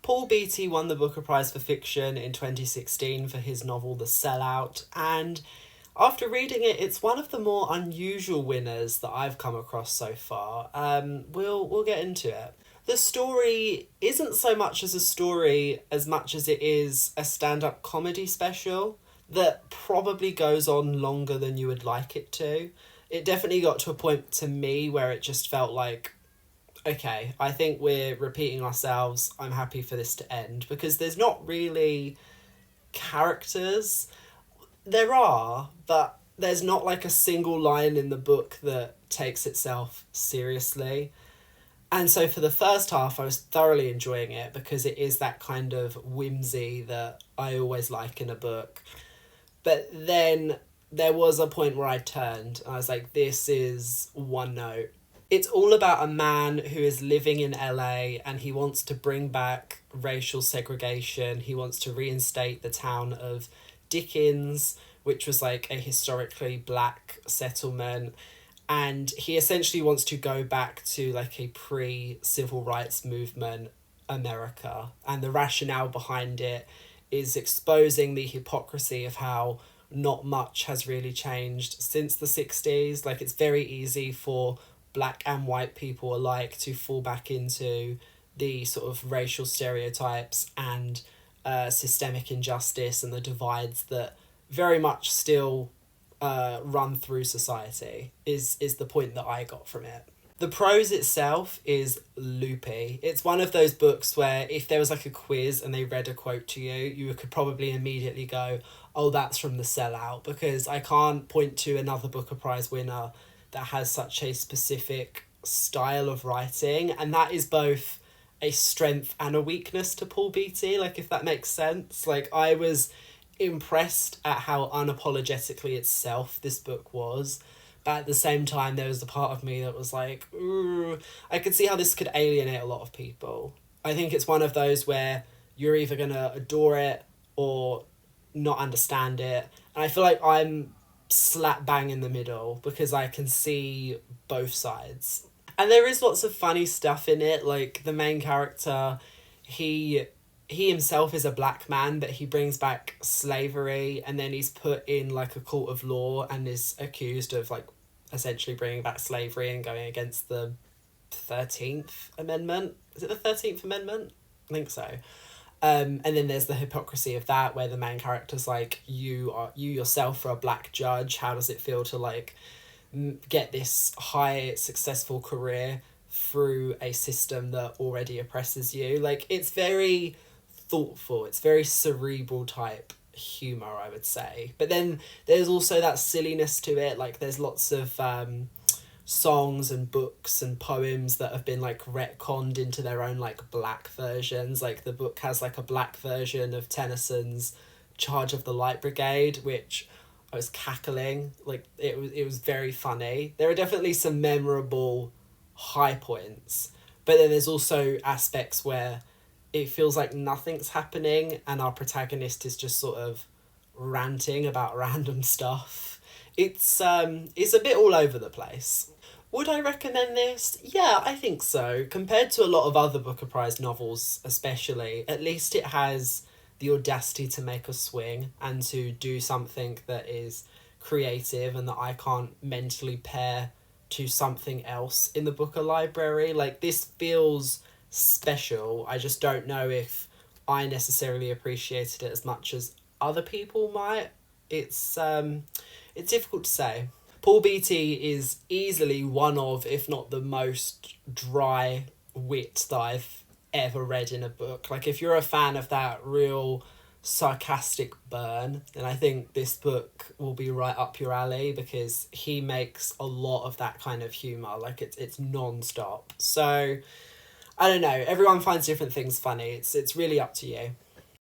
Paul Beatty won the Booker Prize for Fiction in 2016 for his novel The Sellout, and after reading it, it's one of the more unusual winners that I've come across so far. We'll get into it. The story isn't so much as a story as much as it is a stand-up comedy special that probably goes on longer than you would like it to. It definitely got to a point to me where it just felt like, okay, I think we're repeating ourselves. I'm happy for this to end, because there's not really characters. There are, but there's not like a single line in the book that takes itself seriously. And so for the first half, I was thoroughly enjoying it because it is that kind of whimsy that I always like in a book. But then there was a point where I turned and I was like, this is one note. It's all about a man who is living in LA and he wants to bring back racial segregation. He wants to reinstate the town of Dickens, which was like a historically black settlement. And he essentially wants to go back to like a pre-civil rights movement America. And the rationale behind it is exposing the hypocrisy of how not much has really changed since the 60s. Like, it's very easy for black and white people alike to fall back into the sort of racial stereotypes and systemic injustice and the divides that very much still run through society is the point that I got from it. The prose itself is loopy. It's one of those books where if there was like a quiz and they read a quote to you, you could probably immediately go, oh, that's from The Sellout, because I can't point to another Booker Prize winner that has such a specific style of writing, and that is both a strength and a weakness to Paul Beatty, like, if that makes sense. Like, I was impressed at how unapologetically itself this book was, but at the same time there was a part of me that was like, ooh, I could see how this could alienate a lot of people. I think it's one of those where you're either gonna adore it or not understand it, and I feel like I'm slap bang in the middle because I can see both sides. And there is lots of funny stuff in it, like the main character, he himself is a black man, but he brings back slavery and then he's put in like a court of law and is accused of like essentially bringing back slavery and going against the 13th Amendment. Is it the 13th Amendment? I think so. And then there's the hypocrisy of that, where the main character's like, you yourself are a black judge. How does it feel to like get this high successful career through a system that already oppresses you? Like, it's very thoughtful. It's very cerebral type humor, I would say. But then there's also that silliness to it. Like, there's lots of songs and books and poems that have been like retconned into their own like black versions. Like, the book has like a black version of Tennyson's Charge of the Light Brigade, which I was cackling. Like, it was very funny. There are definitely some memorable high points, but then there's also aspects where it feels like nothing's happening and our protagonist is just sort of ranting about random stuff. It's a bit all over the place. Would I recommend this? Yeah, I think so. Compared to a lot of other Booker Prize novels especially, at least it has the audacity to make a swing and to do something that is creative and that I can't mentally pair to something else in the Booker library. Like, this feels special. I just don't know if I necessarily appreciated it as much as other people might. It's difficult to say. Paul Beatty is easily one of, if not the most dry wit that I've ever read in a book. Like, if you're a fan of that real sarcastic burn, then I think this book will be right up your alley, because he makes a lot of that kind of humour. Like, it's non-stop. So I don't know, everyone finds different things funny. It's really up to you.